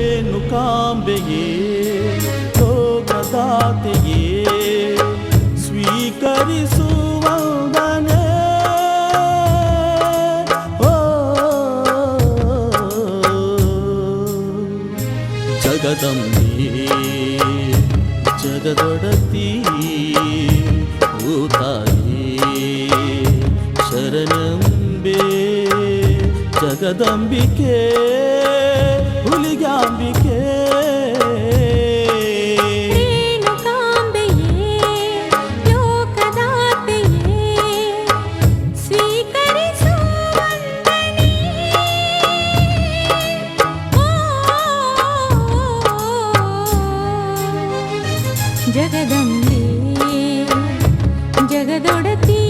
ರೇಣುಕಾಂಬೆಯೇ ಲೋಕದಾತೆಯೇ ಸ್ವೀಕರಿಸುವಂದನೆ ಜಗದಂಬೆ ಜಗದೊಡತಿ ಭೂತಾಯೇ ಶರಣಂಬೆ ಜಗದಂಬಿಕೆ ಹುಲಿಗಾಂಬಿಕೆ ಜಗದಂಬೆ ಜಗದೊಡತಿ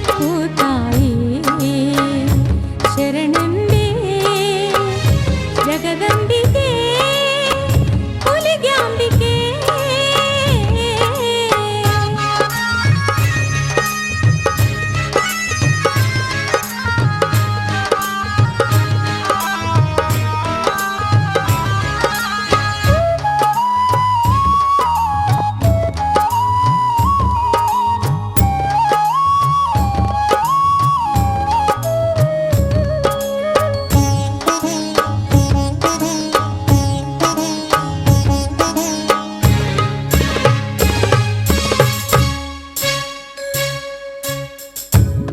ಭೂತಾಯೇ ಶರಣಂಬೆ ಜಗದಂಬಿಕೆ ಹುಲಿಗಾಂಬಿಕೆ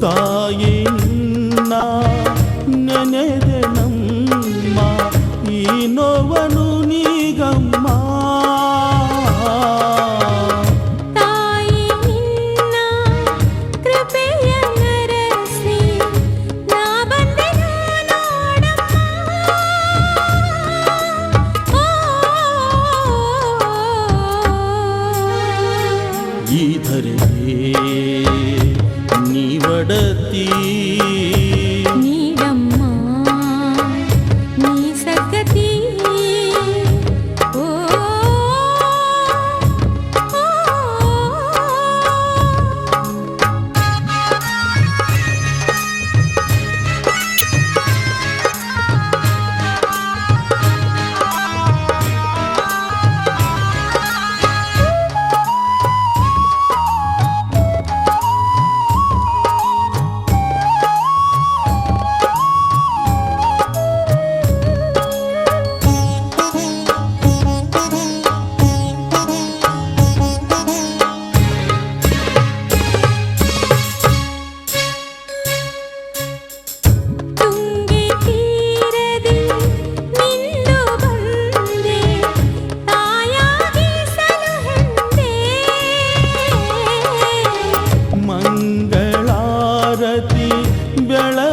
ತಾಯಿ ನಿನ್ನ ನೆನೆದೆ ನಮ್ಮ ಈ ನೋವನು ನೀಗಮ್ಮ ತಾಯಿ ನಿನ್ನ ಕೃಪೆಯ ನರಸಿ ನಾ ಬಂದೆನು ನೋಡಮ್ಮ ಈ ಧರೆಯೇ ನೀವಡತಿ ನೀಡಮ್ಮ ನೀ ಸದ್ಗತಿ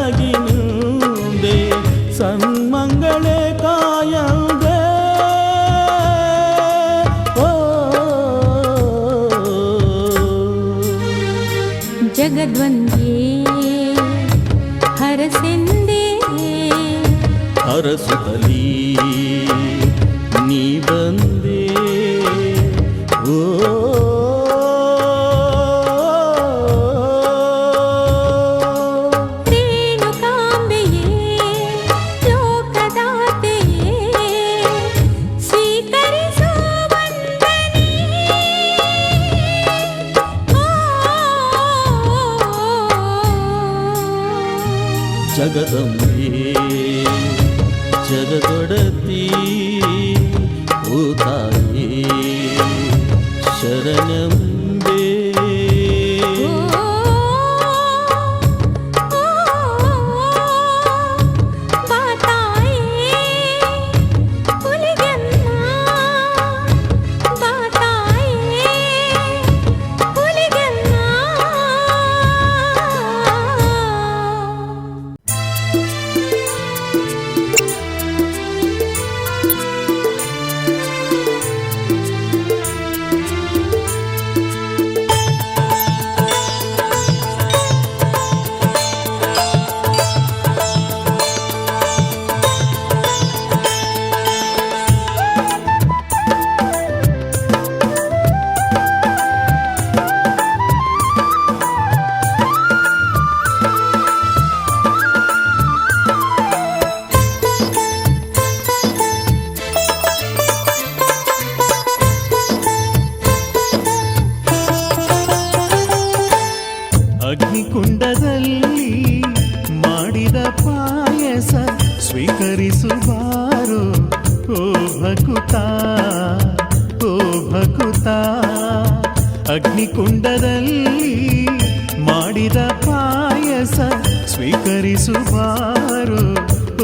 ಬೆಳಗಿನುಂದೆ ಸನ್ಮಂಗಳೇ ಕಾಯಂದೆ ಜಗದ್ವಂದ್ಯೇ ಹರಸೆಂದೇ ಹರಸುತ್ತಲೀ ನೀ ಬಂದೆ ಜಗದಂಬೆ ಜಗದೊಡತಿ ಓ ತಾಯೇ ಶರಣಂಬೆ. ಅಗ್ನಿಕುಂಡದಲ್ಲಿ ಮಾಡಿದ ಪಾಯಸ ಸ್ವೀಕರಿಸುವಾರು ಓ ಭಕುತ, ಓ ಭಕುತ. ಅಗ್ನಿಕುಂಡದಲ್ಲಿ ಮಾಡಿದ ಪಾಯಸ ಸ್ವೀಕರಿಸುವಾರು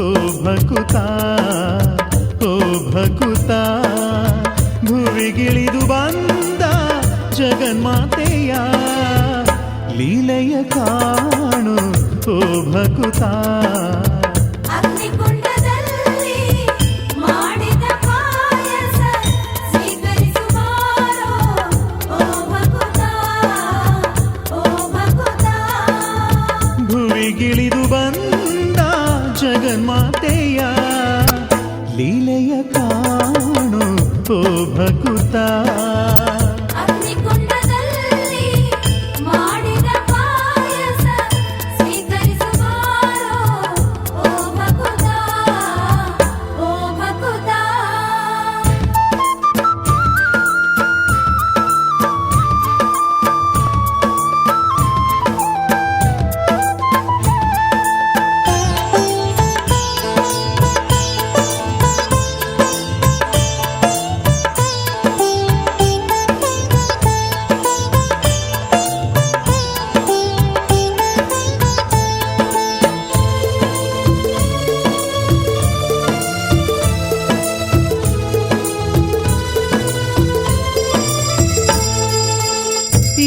ಓ ಭಕುತ, ಓ ಭಕುತ. ಭುವಿಗಿಳಿದು ಬಂದ ಜಗನ್ಮಾತೆಯ ಲೀಲೆಯ ಕಾಣು ಓ ಭಕುತ. ಅಗ್ನಿಕುಂಡದಲ್ಲಿ ಮಾಡಿದ ಪಾಯಸ ಸ್ವೀಕರಿಸುವಾರೋ ಓ ಭಕುತ, ಓ ಭಕುತ. ಭುವಿಗಿಳಿದು ಬಂದ ಜಗನ್ಮಾತೆಯ ಲೀಲೆಯ ಕಾಣು ಓ ಭಕುತ.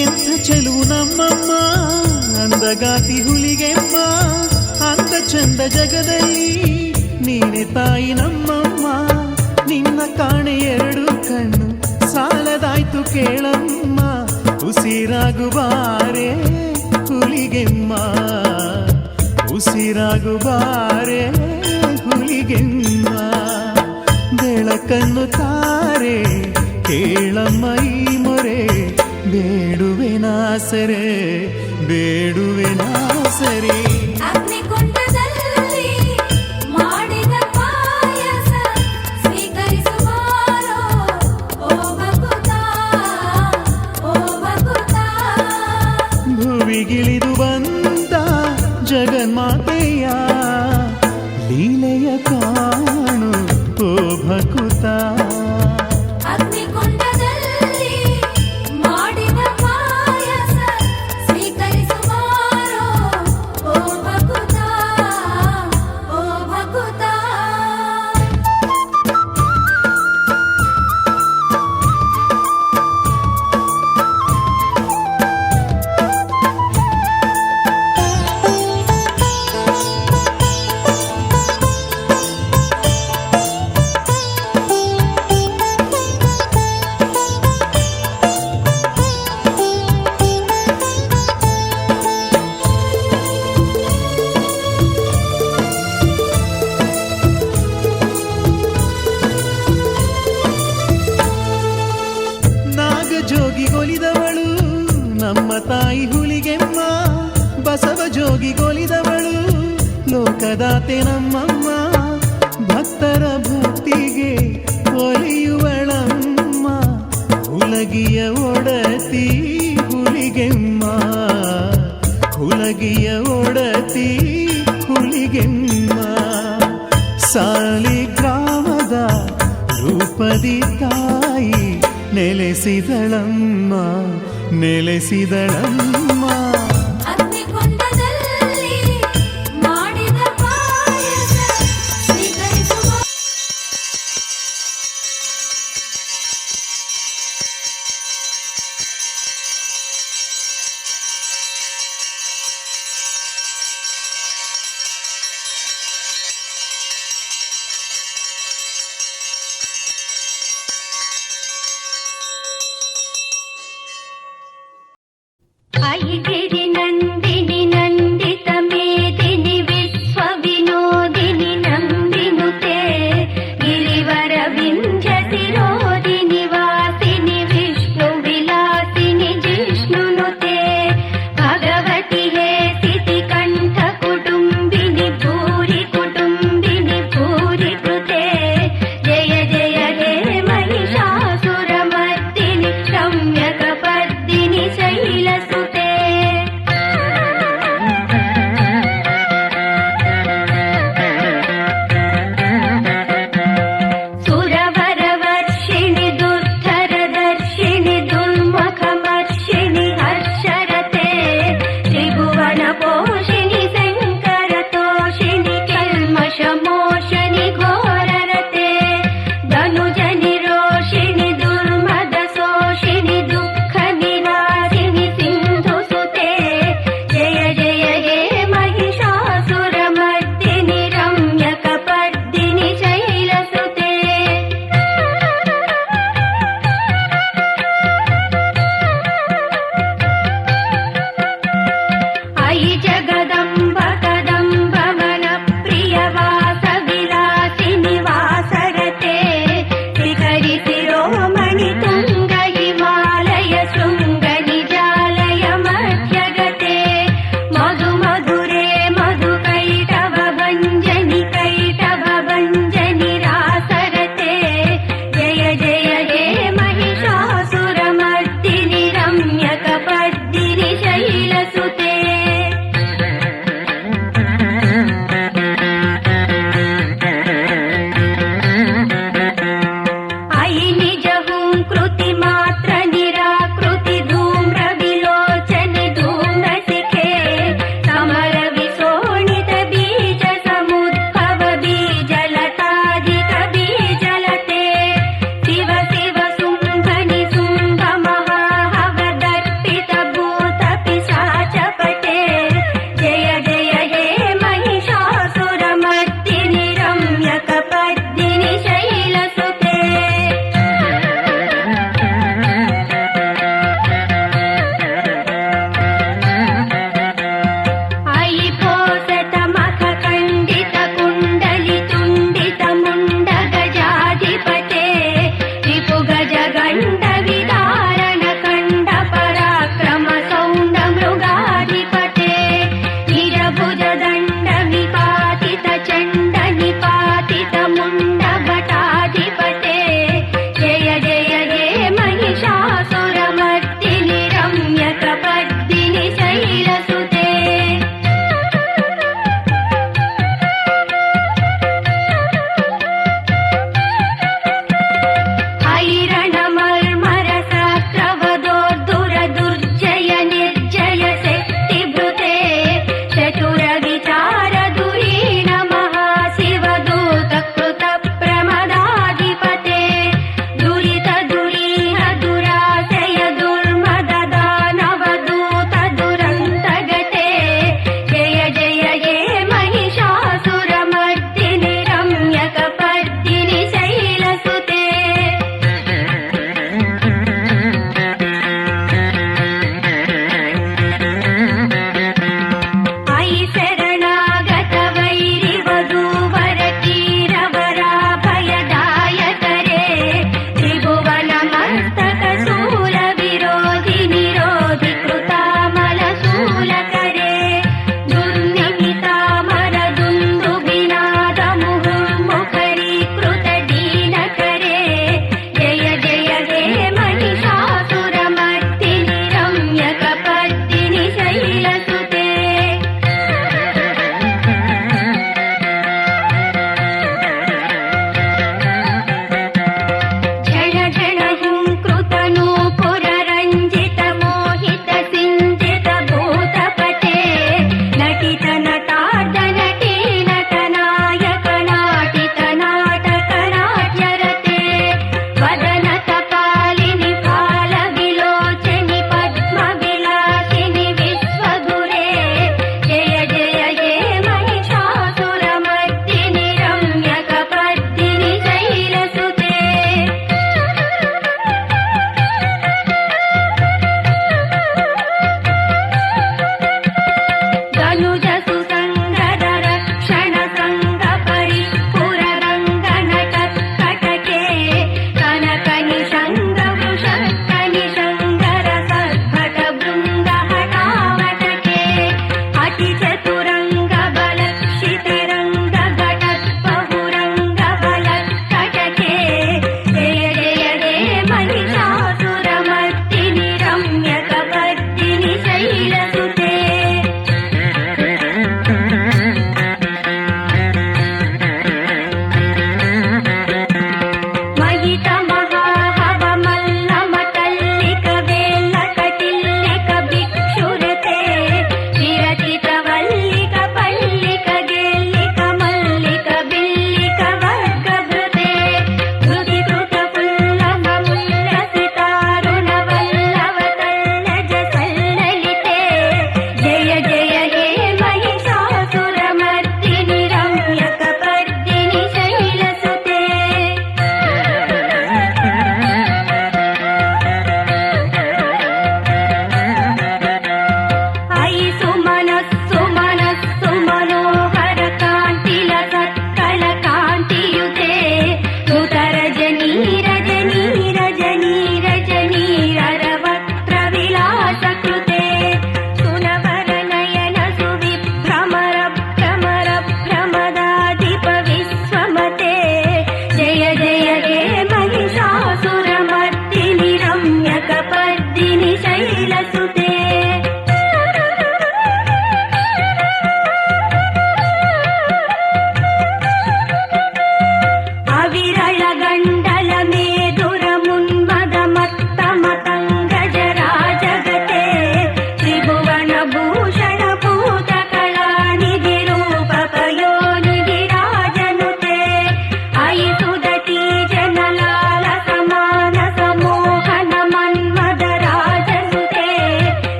ಎಂಥ ಚೆಲುವು ನಮ್ಮಮ್ಮ, ಅಂದಗಾತಿ ಹುಲಿಗೆಮ್ಮ. ಅಂದ ಚಂದ ಜಗದಲ್ಲಿ ನೀನೆ ತಾಯಿ ನಮ್ಮಮ್ಮ. ನಿನ್ನ ಕಾಣೆ ಎರಡು ಕಣ್ಣು ಸಾಲದಾಯ್ತು ಕೇಳಮ್ಮ. ಉಸಿರಾಗುಬಾರೆ ಹುಲಿಗೆಮ್ಮ, ಉಸಿರಾಗುಬಾರೆ ಹುಲಿಗೆಮ್ಮ. ಬೆಳಕನ್ನು ತಾರೆ ಕೇಳಮ್ಮ ಈ ಮೊರೆ. ಬೇಡುವೆನಾಸರೆ, ಬೇಡುವೆನಾಸರೆ. ಅಗ್ನಿಕುಂಡದಲ್ಲಿ ಮಾಡಿದ ಪಾಯಸ ಸ್ವೀಕರಿಸುವಾರೋ ಓ ಭಕುತ, ಓ ಭಕುತ. ಭುವಿಗಿಳಿದು ಬಂದ ಜಗನ್ಮಾತೆಯ ಲೀಲೆಯ ಕಾಣು ಓ ಭಕುತ. ಜೋಗಿಗೊಲಿದವಳು ನಮ್ಮ ತಾಯಿ ಹುಲಿಗೆಮ್ಮ. ಬಸವ ಜೋಗಿಗೊಲಿದವಳು ಲೋಕದಾತೆ ನಮ್ಮಮ್ಮ. ಭಕ್ತರ ಭಕ್ತಿಗೆ ಒಲಿಯುವಳಮ್ಮ. ಹುಲಗಿಯ ಒಡತಿ ಹುಲಿಗೆಮ್ಮ, ಹುಲಗಿಯ ಒಡತಿ ಹುಲಿಗೆಮ್ಮ. ಸಾಲಿಗ್ರಾಮದ ರೂಪದಿ ತಾಯಿ ನೆಲೆಸಿದಳಮ್ಮ ನೆಲೆಸಿದಳಮ್ಮ ಅಗ್ನಿಕೊಂಡದಲ್ಲಿ ಮಾಡಿದ ಪಾಯಸ ಸ್ವೀಕರಿಸುವ ಐಗಿರಿ ನಂದಿನಿ ನಂದಿತ ಮೇದಿನಿ ವಿಶ್ವ ವಿನೋದಿನಿ ನಂದಿನುತೆ ಗಿರಿವರ ವಿಂಧ್ಯ ಶಿರೋದಿನಿ ವಾಸಿನಿ ವಿಷ್ಣು ವಿಲಾಸಿನಿ ಜಿಷ್ಣುನುತೆ ಭಗವತಿ ಹೇ ಸ್ಥಿತಿ ಕಂಠ ಕುಟುಂಬಿನಿ ಭೂರಿ ಕುಟುಂಬಿನಿ ಭೂರಿ ಕೃತೆ ಜಯ ಜಯ ಹೇ ಮಹಿಷಾಸುರ ಮರ್ದಿನಿ ರಮ್ಯಕ ಪರ್ದಿನಿ ಶೈಲಸುತೆ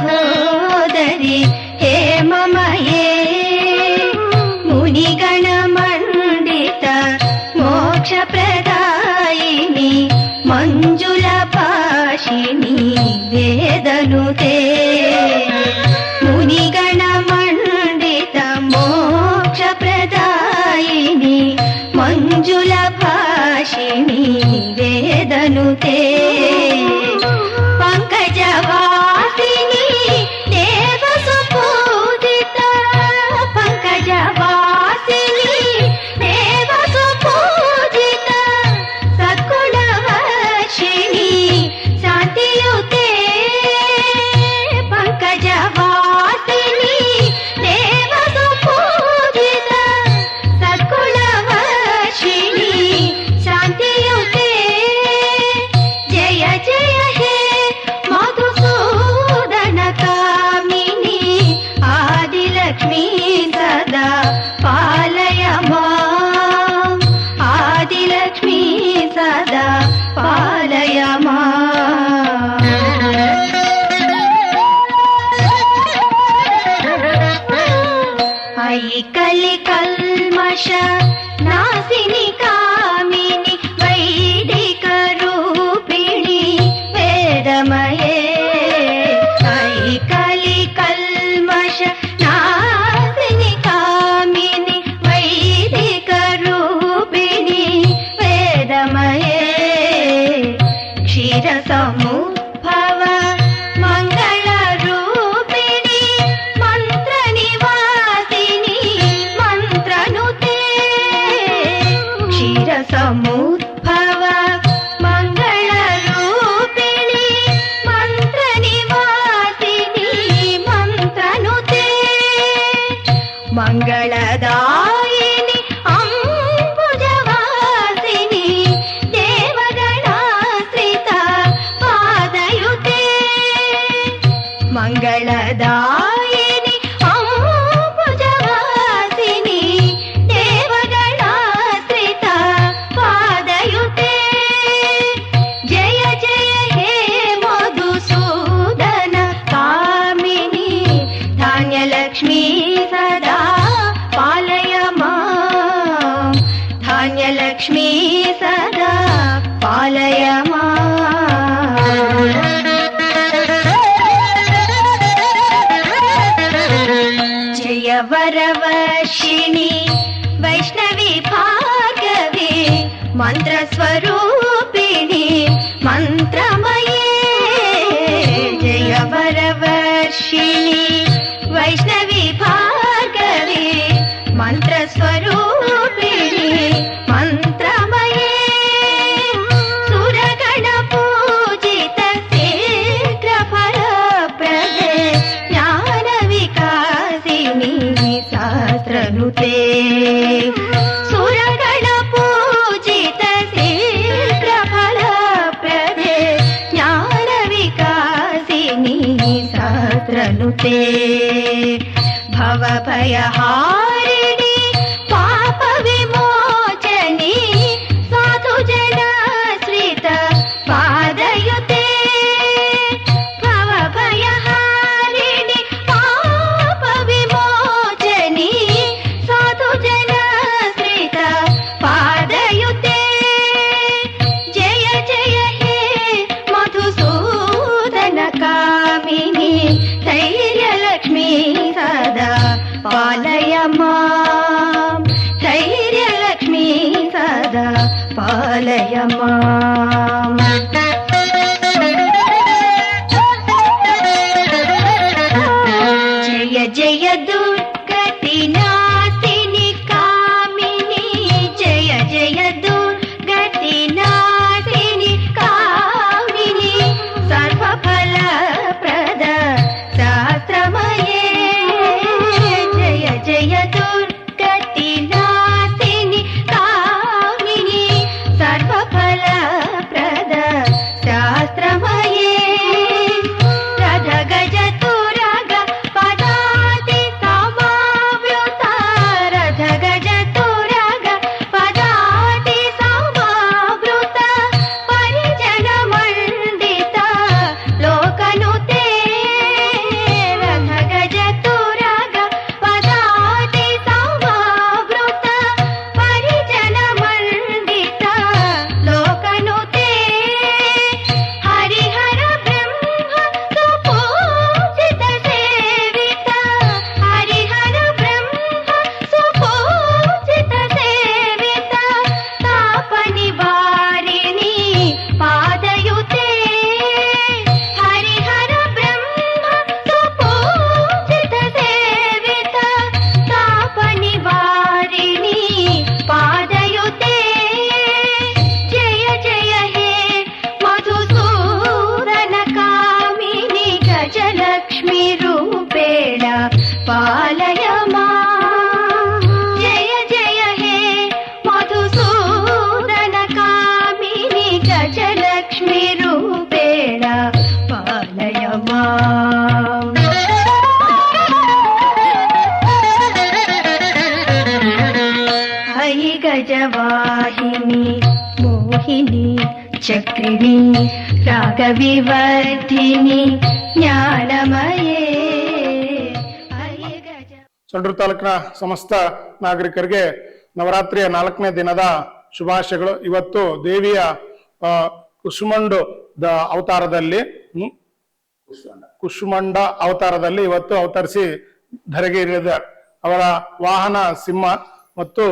సహోదరి హేమమయే మునిగణ మండిత మోక్షప్రదాయిని మంజుల పాశిని వేదనుతే మునిగణ మండిత మోక్షప్రదాయిని మంజుల భాషిని వేదనుతే పంకజవాసిని దేవసుపూజిత పంకజవాసిని దేవసుపూజిత సద్గుణవర్షిణి శాంతియుతే పంకజవాసిని దేవసుపూజిత సద్గుణవర్షిణి శాంతియుతే జయ జయ హే మధుసూదన కామిని ఆదిలక్ష్మీ సదా పాలయ మాం ఆదిలక్ష్మీ సదా పాలయ మాం అయి కలి కల్మష నాశిని కామిని వైదిక రూపిణి వేదమయే అయి కలి కల్మష నాశిని కామిని వైదిక రూపిణి వేదమయే క్షీర సముద్భవ మంగళ రూపిణి మంత్ర నివాసిని మంత్రనుతే క్షీర సముద్భవ మంగళ రూపిణి మంత్ర నివాసిని మంత్రనుతే మంగళదాయిని అంబుజవాసిని దేవగణాశ్రిత పాదయుతే మంగళదాయిని అంబుజవాసిని దేవగణాశ్రిత పాదయుతే జయ జయ హే మధుసూదన కామిని ధాన్యలక్ష్మీ సదా పాలయ మాం ధాన్యలక్ష్మీ సదా పాలయ జయ వరవర్షిణి వైష్ణవి భాగవి మంత్రస్వరూపిణి మంత్రమయే జయ వరవర్షిణి వైష్ణవి భాగవి మంత్రస్వరూపిణి మంత్రమయే సురగణ పూజిత శీఘ్ర ఫలప్రదే జ్ఞాన వికాసిని శాస్త్రనుతే సురగణ పూజిత శీఘ్ర ఫలప్రదే జ్ఞాన వికాసిని శాస్త్రనుతే భవభయహారిణి పాప విమోచని సాధుజనాశ్రిత పాదయుతే భవభయహారిణి పాప విమోచని సాధుజనాశ్రిత పాదయుతే జయ జయ హే మధుసూదన కామిని ధైర్యలక్ష్మీ సదా పాలయ మాం ధైర్యలక్ష్మీ సదా పాలయ మాం జయ జయ దుర్గతి నాశిని కామిని జయ జయ దుర్గతి నాశిని కామిని సర్వఫలప్రద శాస్త్రమయే జయ జయ దుర్గతి నాశిని కామిని సర్వఫలప్రద ಹರಿಣಿ ರಾಗವಿವರ್ಧಿನಿ ಜ್ಞಾನಮಯೇ ಸಂಡೂರು ತಾಲೂಕಿನ ಸಮಸ್ತ ನಾಗರಿಕರಿಗೆ ನವರಾತ್ರಿಯ 4ನೇ ದಿನದ ಶುಭಾಶಯಗಳು. ಇವತ್ತು ದೇವಿಯ ಕುಸುಮಂಡು ಅವತಾರದಲ್ಲಿ ಕುಸುಮಂಡ ಅವತಾರದಲ್ಲಿ ಇವತ್ತು ಅವತರಿಸಿ ಧರೆಗೆ ಇಳಿದ ಅವರ ವಾಹನ ಸಿಂಹ ಮತ್ತು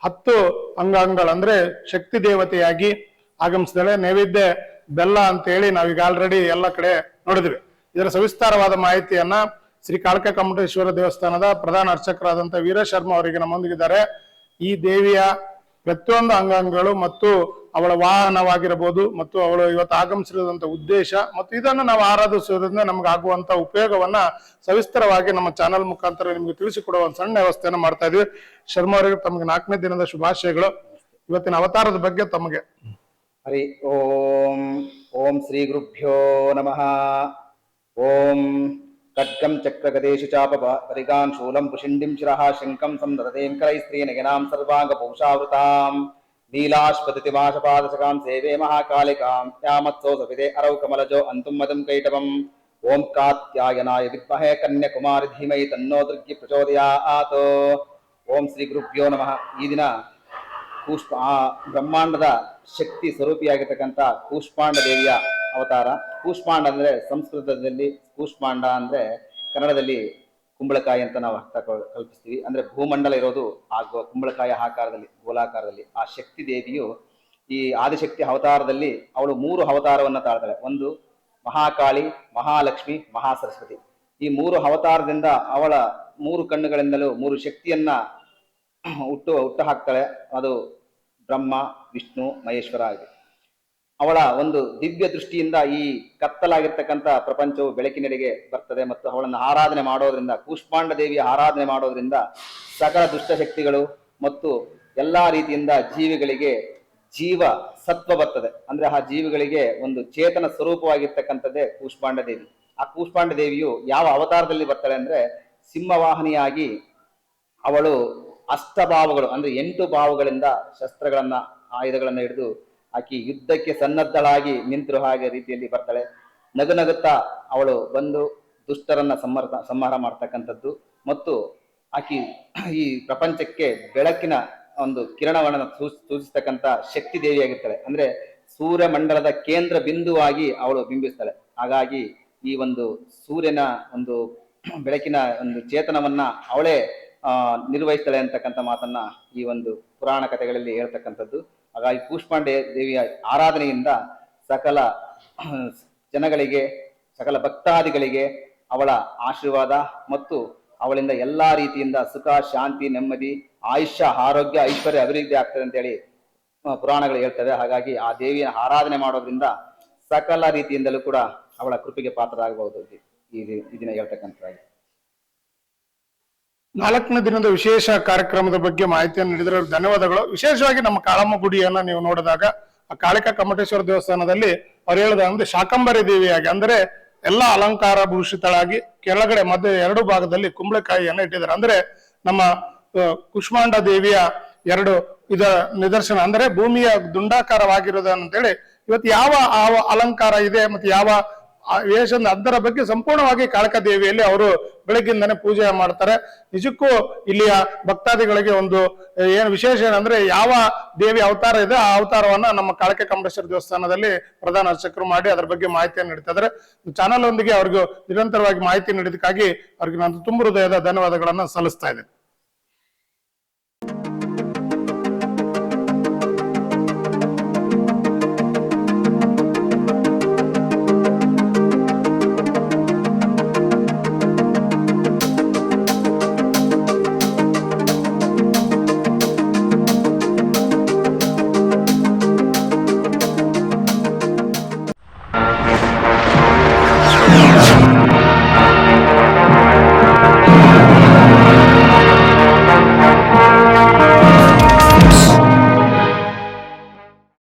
10 ಅಂಗಾಂಗಗಳು ಅಂದ್ರೆ ಶಕ್ತಿ ದೇವತೆಯಾಗಿ ಆಗಮಿಸಿದಳೆ. ನೈವೇದ್ಯ ಬೆಲ್ಲ ಅಂತ ಹೇಳಿ ನಾವೀಗ ಆಲ್ರೆಡಿ ಎಲ್ಲ ಕಡೆ ನೋಡಿದ್ವಿ. ಇದರ ಸವಿಸ್ತಾರವಾದ ಮಾಹಿತಿಯನ್ನ ಶ್ರೀ ಕಾಳಕ ಕಮಟೇಶ್ವರ ದೇವಸ್ಥಾನದ ಪ್ರಧಾನ ಅರ್ಚಕರಾದಂತಹ ವೀರ ಶರ್ಮಾ ಅವರಿಗೆ ನಮ್ಮೊಂದಿಗಿದ್ದಾರೆ. ಈ ದೇವಿಯ ಪ್ರತಿಯೊಂದು ಅಂಗಾಂಗಗಳು ಮತ್ತು ಅವಳ ವಾಹನವಾಗಿರಬಹುದು ಮತ್ತು ಅವಳು ಇವತ್ತು ಆಗಮಿಸಿರುವಂತ ಉದ್ದೇಶ ಮತ್ತು ಇದನ್ನು ನಾವು ಆರಾಧಿಸುವುದರಿಂದ ನಮ್ಗೆ ಆಗುವಂತ ಉಪಯೋಗವನ್ನ ಸವಿಸ್ತರವಾಗಿ ನಮ್ಮ ಚಾನೆಲ್ ಮುಖಾಂತರ ನಿಮ್ಗೆ ತಿಳಿಸಿಕೊಡುವ ಒಂದು ಸಣ್ಣ ವ್ಯವಸ್ಥೆಯನ್ನು ಮಾಡ್ತಾ ಇದ್ವಿ. ಶರ್ಮಾ ಅವರಿಗೆ ತಮಗೆ 4ನೇ ದಿನದ ಶುಭಾಶಯಗಳು. ಇವತ್ತಿನ ಅವತಾರದ ಬಗ್ಗೆ ತಮಗೆ. ಹರಿ ಓಂ. ಓಂ ಶ್ರೀ ಗುರುಭ್ಯೋ ನಮಃ. ಓಂ ಖಡ್ಗಂ ಚಕ್ರಗದೇಶು ಚಾಪ ಪರಿಗಾನ್ ಶೂಲಂ ಪುಷಿಂಡಿಂ ಶಿರಃ ಶಂಕಂ ಸಂದತೇಂ ಕರೈಸ್ತ್ರೀನಗನಾಂ ಸರ್ವಾಂಗ ಪೌಷಾವೃತಾಂ ನೀಲಾಶ್ಪತಿಮಾಶಪಾದಶಕಾಂ ಸೇವೆ ಮಹಾಕಾಲಿಕಾಂ ಯಾಮತ್ಸೋ ಸವಿದೆ ಅರೌ ಕಮಲಜೋ ಅಂತುಂ ಮದಂ ಕೈಟವಂ. ಓಂ ಕಾತ್ಯಾಯನಾಯ ವಿದ್ಮಹೇ ಕನ್ಯಾಕುಮಾರಿ ಧೀಮಹಿ ತನ್ನೋ ದುರ್ಗಿ ಪ್ರಚೋದಯಾತ್. ಓಂ ಶ್ರೀ ಗುರುಭ್ಯೋ ನಮಃ. ಈ ದಿನ ಬ್ರಹ್ಮಾಂಡದ ಶಕ್ತಿ ಸ್ವರೂಪಿಯಾಗಿರ್ತಕ್ಕಂಥ ಕೂಷ್ಮಾಂಡ ದೇವಿಯ ಅವತಾರ. ಕೂಷ್ಮಾಂಡ ಅಂದ್ರೆ ಸಂಸ್ಕೃತದಲ್ಲಿ ಕೂಷ್ಮಾಂಡ ಅಂದ್ರೆ ಕನ್ನಡದಲ್ಲಿ ಕುಂಬಳಕಾಯಿ ಅಂತ ನಾವು ಅರ್ಥ ಕಲ್ಪಿಸ್ತೀವಿ. ಅಂದ್ರೆ ಭೂಮಂಡಲ ಇರೋದು ಆ ಕುಂಬಳಕಾಯ ಆಕಾರದಲ್ಲಿ, ಗೋಲಾಕಾರದಲ್ಲಿ. ಆ ಶಕ್ತಿ ದೇವಿಯು ಈ ಆದಿಶಕ್ತಿ ಅವತಾರದಲ್ಲಿ ಅವಳು 3 ಅವತಾರವನ್ನ ತಾಳ್ತಾಳೆ. ಒಂದು ಮಹಾಕಾಳಿ, ಮಹಾಲಕ್ಷ್ಮಿ, ಮಹಾಸರಸ್ವತಿ. ಈ 3 ಅವತಾರದಿಂದ ಅವಳ 3 ಕಣ್ಣುಗಳಿಂದಲೂ 3 ಶಕ್ತಿಯನ್ನ ಹುಟ್ಟು ಹಾಕ್ತಾಳೆ. ಅದು ಬ್ರಹ್ಮ, ವಿಷ್ಣು, ಮಹೇಶ್ವರ ಆಗಿದೆ. ಅವಳ ಒಂದು ದಿವ್ಯ ದೃಷ್ಟಿಯಿಂದ ಈ ಕತ್ತಲಾಗಿರ್ತಕ್ಕಂಥ ಪ್ರಪಂಚವು ಬೆಳಕಿನೆಡೆಗೆ ಬರ್ತದೆ ಮತ್ತು ಅವಳನ್ನು ಆರಾಧನೆ ಮಾಡೋದ್ರಿಂದ, ಕೂಷ್ಮಾಂಡ ದೇವಿಯ ಆರಾಧನೆ ಮಾಡೋದ್ರಿಂದ ಸಕಲ ದುಷ್ಟಶಕ್ತಿಗಳು ಮತ್ತು ಎಲ್ಲಾ ರೀತಿಯಿಂದ ಜೀವಿಗಳಿಗೆ ಜೀವ ಸತ್ವ ಬರ್ತದೆ. ಅಂದ್ರೆ ಆ ಜೀವಿಗಳಿಗೆ ಒಂದು ಚೇತನ ಸ್ವರೂಪವಾಗಿರ್ತಕ್ಕಂಥದ್ದೇ ಕೂಷ್ಮಾಂಡ ದೇವಿ. ಆ ಕೂಷ್ಮಾಂಡ ದೇವಿಯು ಯಾವ ಅವತಾರದಲ್ಲಿ ಬರ್ತಾಳೆ ಅಂದ್ರೆ ಸಿಂಹವಾಹಿನಿಯಾಗಿ ಅವಳು ಅಷ್ಟಭಾವಗಳು ಅಂದ್ರೆ 8 ಭಾವಗಳಿಂದ ಶಸ್ತ್ರಗಳನ್ನ, ಆಯುಧಗಳನ್ನ ಹಿಡಿದು ಆಕಿ ಯುದ್ಧಕ್ಕೆ ಸನ್ನದ್ಧಳಾಗಿ ನಿಂತಿರೋ ಹಾಗೆ ರೀತಿಯಲ್ಲಿ ಬರ್ತಾಳೆ. ನಗುತ್ತಾ ಅವಳು ಬಂದು ದುಷ್ಟರನ್ನ ಸಂಹಾರ ಮಾಡ್ತಕ್ಕಂಥದ್ದು ಮತ್ತು ಆಕಿ ಈ ಪ್ರಪಂಚಕ್ಕೆ ಬೆಳಕಿನ ಒಂದು ಕಿರಣವನ್ನು ಸೂಚಿಸ್ತಕ್ಕಂಥ ಶಕ್ತಿ ದೇವಿಯಾಗಿರ್ತಾಳೆ. ಅಂದ್ರೆ ಸೂರ್ಯಮಂಡಲದ ಕೇಂದ್ರ ಬಿಂದುವಾಗಿ ಅವಳು ಬಿಂಬಿಸ್ತಾಳೆ. ಹಾಗಾಗಿ ಈ ಒಂದು ಸೂರ್ಯನ ಒಂದು ಬೆಳಕಿನ ಒಂದು ಚೇತನವನ್ನ ಅವಳೇ ನಿರ್ವಹಿಸ್ತಾಳೆ ಅಂತಕ್ಕಂಥ ಮಾತನ್ನ ಈ ಒಂದು ಪುರಾಣ ಕಥೆಗಳಲ್ಲಿ ಹೇಳ್ತಕ್ಕಂಥದ್ದು. ಹಾಗಾಗಿ ಕೂಷ್ಮಾಂಡ ದೇವಿಯ ಆರಾಧನೆಯಿಂದ ಸಕಲ ಜನಗಳಿಗೆ, ಸಕಲ ಭಕ್ತಾದಿಗಳಿಗೆ ಅವಳ ಆಶೀರ್ವಾದ ಮತ್ತು ಅವಳಿಂದ ಎಲ್ಲಾ ರೀತಿಯಿಂದ ಸುಖ, ಶಾಂತಿ, ನೆಮ್ಮದಿ, ಆಯುಷ್ಯ, ಆರೋಗ್ಯ, ಐಶ್ವರ್ಯ ಅಭಿವೃದ್ಧಿ ಆಗ್ತದೆ ಅಂತೇಳಿ ಪುರಾಣಗಳು ಹೇಳ್ತವೆ. ಹಾಗಾಗಿ ಆ ದೇವಿಯ ಆರಾಧನೆ ಮಾಡೋದ್ರಿಂದ ಸಕಲ ರೀತಿಯಿಂದಲೂ ಕೂಡ ಅವಳ ಕೃಪೆಗೆ ಪಾತ್ರರಾಗಬಹುದು ಈ ದಿನ ಹೇಳ್ತಕ್ಕಂಥದ್ದಾಗಿ. 4ನೇ ದಿನದ ವಿಶೇಷ ಕಾರ್ಯಕ್ರಮದ ಬಗ್ಗೆ ಮಾಹಿತಿಯನ್ನು ನೀಡಿದ್ರೆ ಧನ್ಯವಾದಗಳು. ವಿಶೇಷವಾಗಿ ನಮ್ಮ ಕಾಳಮ್ಮ ಗುಡಿಯನ್ನ ನೀವು ನೋಡಿದಾಗ ಆ ಕಾಳಿಕಾ ಕಮಟೇಶ್ವರ ದೇವಸ್ಥಾನದಲ್ಲಿ ಅವ್ರು ಹೇಳಿದ ಅಂದ್ರೆ ಶಾಕಂಬರಿ ದೇವಿಯಾಗಿ ಅಂದ್ರೆ ಎಲ್ಲಾ ಅಲಂಕಾರ ಭೂಷಿತಳಾಗಿ ಕೆಳಗಡೆ ಮಧ್ಯ 2 ಭಾಗದಲ್ಲಿ ಕುಂಬಳಕಾಯಿಯನ್ನ ಇಟ್ಟಿದ್ದಾರೆ. ಅಂದ್ರೆ ನಮ್ಮ ಕೂಷ್ಮಾಂಡ ದೇವಿಯ 2 ಇದರ ನಿದರ್ಶನ ಅಂದ್ರೆ ಭೂಮಿಯ ದುಂಡಾಕಾರವಾಗಿರೋದು ಅಂತೇಳಿ ಇವತ್ತು ಯಾವ ಅಲಂಕಾರ ಇದೆ ಮತ್ತೆ ಯಾವ ವೇಷ ಅದರ ಬಗ್ಗೆ ಸಂಪೂರ್ಣವಾಗಿ ಕಾಳಕ ದೇವಿಯಲ್ಲಿ ಅವರು ಬೆಳಗ್ಗಿಂದನೇ ಪೂಜೆ ಮಾಡ್ತಾರೆ. ನಿಜಕ್ಕೂ ಇಲ್ಲಿಯ ಭಕ್ತಾದಿಗಳಿಗೆ ಒಂದು ಏನು ವಿಶೇಷ ಏನಂದ್ರೆ ಯಾವ ದೇವಿ ಅವತಾರ ಇದೆ ಆ ಅವತಾರವನ್ನ ನಮ್ಮ ಕಾಳಕ ಕಮಟೇಶ್ವರ ದೇವಸ್ಥಾನದಲ್ಲಿ ಪ್ರಧಾನ ಅರ್ಚಕರು ಮಾಡಿ ಅದರ ಬಗ್ಗೆ ಮಾಹಿತಿಯನ್ನು ನೀಡ್ತಾ ಇದ್ದಾರೆ. ಚಾನಲ್ ಒಂದಿಗೆ ಅವ್ರಿಗೂ ನಿರಂತರವಾಗಿ ಮಾಹಿತಿ ನೀಡಿದಕ್ಕಾಗಿ ಅವ್ರಿಗೆ ನಾನು ತುಂಬ ಹೃದಯದ ಧನ್ಯವಾದಗಳನ್ನ ಸಲ್ಲಿಸ್ತಾ ಇದ್ದೇನೆ.